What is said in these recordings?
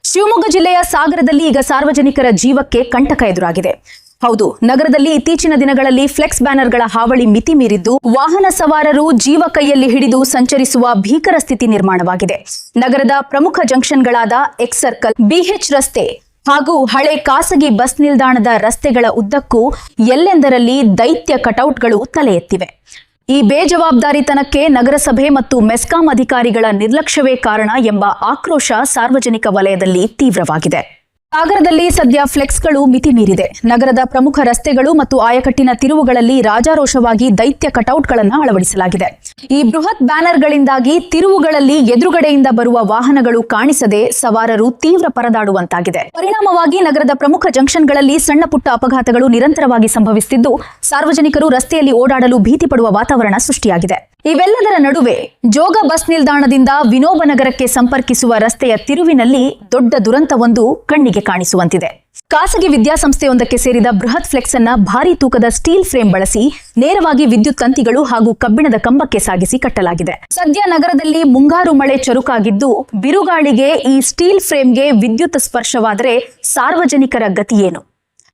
ಶಿವಮೊಗ್ಗ ಜಿಲ್ಲೆಯ ಸಾಗರದಲ್ಲಿ ಈಗ ಸಾರ್ವಜನಿಕರ ಜೀವಕ್ಕೆ ಕಂಟಕ ಎದುರಾಗಿದೆ. ಹೌದು, ನಗರದಲ್ಲಿ ಇತ್ತೀಚಿನ ದಿನಗಳಲ್ಲಿ ಫ್ಲೆಕ್ಸ್ ಬ್ಯಾನರ್ಗಳ ಹಾವಳಿ ಮಿತಿ ಮೀರಿದ್ದು ವಾಹನ ಸವಾರರು ಜೀವ ಕೈಯಲ್ಲಿ ಹಿಡಿದು ಸಂಚರಿಸುವ ಭೀಕರ ಸ್ಥಿತಿ ನಿರ್ಮಾಣವಾಗಿದೆ. ನಗರದ ಪ್ರಮುಖ ಜಂಕ್ಷನ್ಗಳಾದ ಎಕ್ಸ್ ಸರ್ಕಲ್, ಬಿಎಚ್ ರಸ್ತೆ ಹಾಗೂ ಹಳೆ ಖಾಸಗಿ ಬಸ್ ನಿಲ್ದಾಣದ ರಸ್ತೆಗಳ ಉದ್ದಕ್ಕೂ ಎಲ್ಲೆಂದರಲ್ಲಿ ದೈತ್ಯ ಕಟೌಟ್ಗಳು ತಲೆ ಎತ್ತಿವೆ. ಈ ಬೇಜವಾಬ್ದಾರಿತನಕ್ಕೆ ನಗರಸಭೆ ಮತ್ತು ಮೆಸ್ಕಾಂ ಅಧಿಕಾರಿಗಳ ನಿರ್ಲಕ್ಷ್ಯವೇ ಕಾರಣ ಎಂಬ ಆಕ್ರೋಶ ಸಾರ್ವಜನಿಕ ವಲಯದಲ್ಲಿ ತೀವ್ರವಾಗಿದೆ. ಸಾಗರದಲ್ಲಿ ಸದ್ಯ ಫ್ಲೆಕ್ಸ್ಗಳು ಮಿತಿ ಮೀರಿದೆ. ನಗರದ ಪ್ರಮುಖ ರಸ್ತೆಗಳು ಮತ್ತು ಆಯಕಟ್ಟಿನ ತಿರುವುಗಳಲ್ಲಿ ರಾಜಾರೋಷವಾಗಿ ದೈತ್ಯ ಕಟೌಟ್ಗಳನ್ನು ಅಳವಡಿಸಲಾಗಿದೆ. ಈ ಬೃಹತ್ ಬ್ಯಾನರ್ಗಳಿಂದಾಗಿ ತಿರುವುಗಳಲ್ಲಿ ಎದುರುಗಡೆಯಿಂದ ಬರುವ ವಾಹನಗಳು ಕಾಣಿಸದೆ ಸವಾರರು ತೀವ್ರ ಪರದಾಡುವಂತಾಗಿದೆ. ಪರಿಣಾಮವಾಗಿ ನಗರದ ಪ್ರಮುಖ ಜಂಕ್ಷನ್ಗಳಲ್ಲಿ ಸಣ್ಣ ಪುಟ್ಟ ಅಪಘಾತಗಳು ನಿರಂತರವಾಗಿ ಸಂಭವಿಸುತ್ತಿದ್ದು ಸಾರ್ವಜನಿಕರು ರಸ್ತೆಯಲ್ಲಿ ಓಡಾಡಲು ಭೀತಿ ಪಡುವ ವಾತಾವರಣ ಸೃಷ್ಟಿಯಾಗಿದೆ. ಇವೆಲ್ಲದರ ನಡುವೆ ಜೋಗ ಬಸ್ ನಿಲ್ದಾಣದಿಂದ ವಿನೋಬ ನಗರಕ್ಕೆ ಸಂಪರ್ಕಿಸುವ ರಸ್ತೆಯ ತಿರುವಿನಲ್ಲಿ ದೊಡ್ಡ ದುರಂತವೊಂದು ಕಣ್ಣಿಗೆ ಕಾಣಿಸುವಂತಿದೆ. ಖಾಸಗಿ ವಿದ್ಯಾಸಂಸ್ಥೆಯೊಂದಕ್ಕೆ ಸೇರಿದ ಬೃಹತ್ ಫ್ಲೆಕ್ಸ್ ಅನ್ನ ಭಾರೀ ತೂಕದ ಸ್ಟೀಲ್ ಫ್ರೇಮ್ ಬಳಸಿ ನೇರವಾಗಿ ವಿದ್ಯುತ್ ತಂತಿಗಳು ಹಾಗೂ ಕಬ್ಬಿಣದ ಕಂಬಕ್ಕೆ ಸಾಗಿಸಿ ಕಟ್ಟಲಾಗಿದೆ. ಸದ್ಯ ನಗರದಲ್ಲಿ ಮುಂಗಾರು ಮಳೆ ಚುರುಕಾಗಿದ್ದು ಬಿರುಗಾಳಿಗೆ ಈ ಸ್ಟೀಲ್ ಫ್ರೇಮ್ಗೆ ವಿದ್ಯುತ್ ಸ್ಪರ್ಶವಾದರೆ ಸಾರ್ವಜನಿಕರ ಗತಿಯೇನು?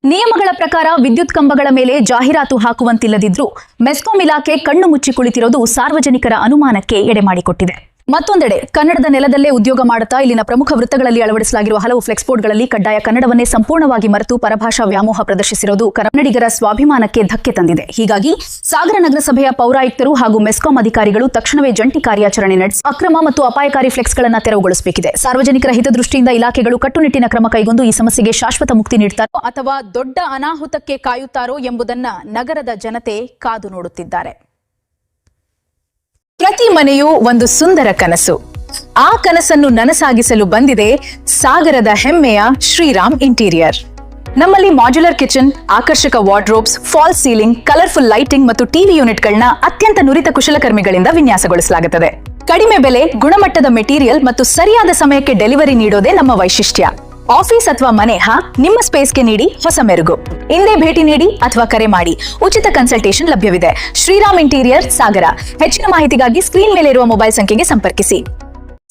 ನಿಯಮಗಳ ಪ್ರಕಾರ ವಿದ್ಯುತ್ ಕಂಬಗಳ ಮೇಲೆ ಜಾಹೀರಾತು ಹಾಕುವಂತಿಲ್ಲದಿದ್ರೂ ಮೆಸ್ಕಾಂ ಇಲಾಖೆ ಕಣ್ಣು ಮುಚ್ಚಿ ಕುಳಿತಿರೋದು ಸಾರ್ವಜನಿಕರ ಅನುಮಾನಕ್ಕೆ ಎಡೆಮಾಡಿಕೊಟ್ಟಿದೆ. ಮತ್ತೊಂದೆಡೆ ಕನ್ನಡದ ನೆಲದಲ್ಲೇ ಉದ್ಯೋಗ ಮಾಡುತ್ತಾ ಇಲ್ಲಿನ ಪ್ರಮುಖ ವೃತ್ತಗಳಲ್ಲಿ ಅಳವಡಿಸಲಾಗಿರುವ ಹಲವು ಫ್ಲೆಕ್ಸ್ ಬೋರ್ಡ್ಗಳಲ್ಲಿ ಕಡ್ಡಾಯ ಕನ್ನಡವನ್ನೇ ಸಂಪೂರ್ಣವಾಗಿ ಮರೆತು ಪರಭಾಷಾ ವ್ಯಾಮೋಹ ಪ್ರದರ್ಶಿಸಿರುವುದು ಕನ್ನಡಿಗರ ಸ್ವಾಭಿಮಾನಕ್ಕೆ ಧಕ್ಕೆ ತಂದಿದೆ. ಹೀಗಾಗಿ ಸಾಗರ ನಗರಸಭೆಯ ಪೌರಾಯುಕ್ತರು ಹಾಗೂ ಮೆಸ್ಕಾಂ ಅಧಿಕಾರಿಗಳು ತಕ್ಷಣವೇ ಜಂಟಿ ಕಾರ್ಯಾಚರಣೆ ನಡೆಸಿ ಅಕ್ರಮ ಮತ್ತು ಅಪಾಯಕಾರಿ ಫ್ಲೆಕ್ಸ್ಗಳನ್ನು ತೆರವುಗೊಳಿಸಬೇಕಿದೆ. ಸಾರ್ವಜನಿಕರ ಹಿತದೃಷ್ಟಿಯಿಂದ ಇಲಾಖೆಗಳು ಕಟ್ಟುನಿಟ್ಟಿನ ಕ್ರಮ ಕೈಗೊಂಡು ಈ ಸಮಸ್ಯೆಗೆ ಶಾಶ್ವತ ಮುಕ್ತಿ ನೀಡುತ್ತಾರೋ ಅಥವಾ ದೊಡ್ಡ ಅನಾಹುತಕ್ಕೆ ಕಾಯುತ್ತಾರೋ ಎಂಬುದನ್ನ ನಗರದ ಜನತೆ ಕಾದು ನೋಡುತ್ತಿದ್ದಾರೆ. ಪ್ರತಿ ಮನೆಯೂ ಒಂದು ಸುಂದರ ಕನಸು. ಆ ಕನಸನ್ನು ನನಸಾಗಿಸಲು ಬಂದಿದೆ ಸಾಗರದ ಹೆಮ್ಮೆಯ ಶ್ರೀರಾಮ್ ಇಂಟೀರಿಯರ್. ನಮ್ಮಲ್ಲಿ ಮಾಡ್ಯುಲರ್ ಕಿಚನ್, ಆಕರ್ಷಕ wardrobes, fall ceiling, colourful lighting ಮತ್ತು ಟಿವಿ ಯೂನಿಟ್ಗಳನ್ನ ಅತ್ಯಂತ ನುರಿತ ಕುಶಲಕರ್ಮಿಗಳಿಂದ ವಿನ್ಯಾಸಗೊಳಿಸಲಾಗುತ್ತದೆ. ಕಡಿಮೆ ಬೆಲೆ, ಗುಣಮಟ್ಟದ ಮೆಟೀರಿಯಲ್ ಮತ್ತು ಸರಿಯಾದ ಸಮಯಕ್ಕೆ ಡೆಲಿವರಿ ನೀಡೋದೇ ನಮ್ಮ ವೈಶಿಷ್ಟ್ಯ. ಆಫೀಸ್ ಅಥವಾ ಮನೆ ನಿಮ್ಮ ಸ್ಪೇಸ್ಗೆ ನೀಡಿ ಹೊಸ ಮೆರುಗು. ಇಂದೇ ಭೇಟಿ ನೀಡಿ ಅಥವಾ ಕರೆ ಮಾಡಿ. ಉಚಿತ ಕನ್ಸಲ್ಟೇಷನ್ ಲಭ್ಯವಿದೆ. ಶ್ರೀರಾಮ್ ಇಂಟೀರಿಯರ್, ಸಾಗರ. ಹೆಚ್ಚಿನ ಮಾಹಿತಿಗಾಗಿ ಸ್ಕ್ರೀನ್ ಮೇಲೆ ಇರುವ ಮೊಬೈಲ್ ಸಂಖ್ಯೆಗೆ ಸಂಪರ್ಕಿಸಿ.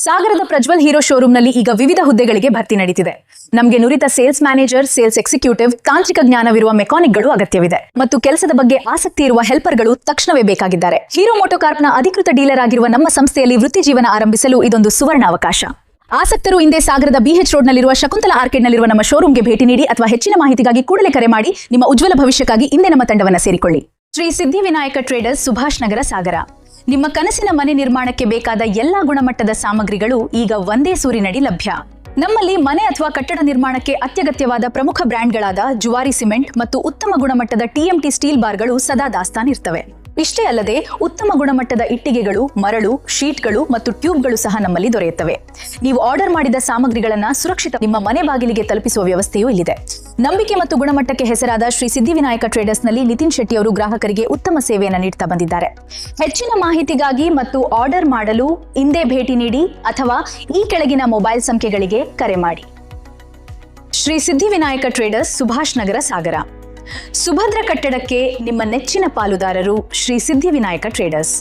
ಸಾಗರದ ಪ್ರಜ್ವಲ್ ಹೀರೋ ಶೋರೂಮ್ನಲ್ಲಿ ಈಗ ವಿವಿಧ ಹುದ್ದೆಗಳಿಗೆ ಭರ್ತಿ ನಡೀತಿದೆ. ನಮಗೆ ನುರಿತ ಸೇಲ್ಸ್ ಮ್ಯಾನೇಜರ್, ಸೇಲ್ಸ್ ಎಕ್ಸಿಕ್ಯೂಟಿವ್, ತಾಂತ್ರಿಕ ಜ್ಞಾನವಿರುವ ಮೆಕ್ಯಾನಿಕ್ಗಳು ಅಗತ್ಯವಿದೆ ಮತ್ತು ಕೆಲಸದ ಬಗ್ಗೆ ಆಸಕ್ತಿ ಇರುವ ಹೆಲ್ಪರ್ಗಳು ತಕ್ಷಣವೇ ಬೇಕಾಗಿದ್ದಾರೆ. ಹೀರೋ ಮೋಟೋಕಾರ್ಪ್ನ ಅಧಿಕೃತ ಡೀಲರ್ ಆಗಿರುವ ನಮ್ಮ ಸಂಸ್ಥೆಯಲ್ಲಿ ವೃತ್ತಿ ಜೀವನ ಆರಂಭಿಸಲು ಇದೊಂದು ಸುವರ್ಣ ಅವಕಾಶ. ಆಸಕ್ತರು ಹಿಂದೆ ಸಾಗರದ ಬಿಎಚ್ ರೋಡ್ನಲ್ಲಿರುವ ಶಕುಂತಲಾ ಆರ್ಕಿಡ್ನಲ್ಲಿರುವ ನಮ್ಮ ಶೋರೂಮ್ಗೆ ಭೇಟಿ ನೀಡಿ ಅಥವಾ ಹೆಚ್ಚಿನ ಮಾಹಿತಿಗಾಗಿ ಕೂಡಲೇ ಕರೆ ಮಾಡಿ. ನಿಮ್ಮ ಉಜ್ವಲ ಭವಿಷ್ಯಕ್ಕಾಗಿ ಇಂದೇ ನಮ್ಮ ತಂಡವನ್ನು ಸೇರಿಕೊಳ್ಳಿ. ಶ್ರೀ ಸಿದ್ಧಿವಿನಾಯಕ ಟ್ರೇಡರ್ಸ್, ಸುಭಾಷ್ ನಗರ, ಸಾಗರ. ನಿಮ್ಮ ಕನಸಿನ ಮನೆ ನಿರ್ಮಾಣಕ್ಕೆ ಬೇಕಾದ ಎಲ್ಲಾ ಗುಣಮಟ್ಟದ ಸಾಮಗ್ರಿಗಳು ಈಗ ಒಂದೇ ಸೂರಿನಡಿ ಲಭ್ಯ. ನಮ್ಮಲ್ಲಿ ಮನೆ ಅಥವಾ ಕಟ್ಟಡ ನಿರ್ಮಾಣಕ್ಕೆ ಅತ್ಯಗತ್ಯವಾದ ಪ್ರಮುಖ ಬ್ರ್ಯಾಂಡ್ಗಳಾದ ಜುವಾರಿ ಸಿಮೆಂಟ್ ಮತ್ತು ಉತ್ತಮ ಗುಣಮಟ್ಟದ ಟಿಎಂಟಿ ಸ್ಟೀಲ್ ಬಾರ್ಗಳು ಸದಾ ದಾಸ್ತಾನ್ ಇರ್ತವೆ. ಇಷ್ಟೇ ಅಲ್ಲದೆ ಉತ್ತಮ ಗುಣಮಟ್ಟದ ಇಟ್ಟಿಗೆಗಳು, ಮರಳು, ಶೀಟ್ಗಳು ಮತ್ತು ಟ್ಯೂಬ್ಗಳು ಸಹ ನಮ್ಮಲ್ಲಿ ದೊರೆಯುತ್ತವೆ. ನೀವು ಆರ್ಡರ್ ಮಾಡಿದ ಸಾಮಗ್ರಿಗಳನ್ನ ಸುರಕ್ಷಿತ ನಿಮ್ಮ ಮನೆ ಬಾಗಿಲಿಗೆ ತಲುಪಿಸುವ ವ್ಯವಸ್ಥೆಯೂ ಇಲ್ಲಿದೆ. ನಂಬಿಕೆ ಮತ್ತು ಗುಣಮಟ್ಟಕ್ಕೆ ಹೆಸರಾದ ಶ್ರೀ ಸಿದ್ಧಿವಿನಾಯಕ ಟ್ರೇಡರ್ಸ್ನಲ್ಲಿ ನಿತಿನ್ ಶೆಟ್ಟಿ ಅವರು ಗ್ರಾಹಕರಿಗೆ ಉತ್ತಮ ಸೇವೆಯನ್ನು ನೀಡುತ್ತಾ ಬಂದಿದ್ದಾರೆ. ಹೆಚ್ಚಿನ ಮಾಹಿತಿಗಾಗಿ ಮತ್ತು ಆರ್ಡರ್ ಮಾಡಲು ಇಂದೇ ಭೇಟಿ ನೀಡಿ ಅಥವಾ ಈ ಕೆಳಗಿನ ಮೊಬೈಲ್ ಸಂಖ್ಯೆಗಳಿಗೆ ಕರೆ ಮಾಡಿ. ಶ್ರೀ ಸಿದ್ಧಿವಿನಾಯಕ ಟ್ರೇಡರ್ಸ್, ಸುಭಾಷ್ ನಗರ, ಸಾಗರ. ಸುಭದ್ರ ಕಟ್ಟಡಕ್ಕೆ ನಿಮ್ಮ ನೆಚ್ಚಿನ ಪಾಲುದಾರರು ಶ್ರೀ ಸಿದ್ಧಿವಿನಾಯಕ ಟ್ರೇಡರ್ಸ್.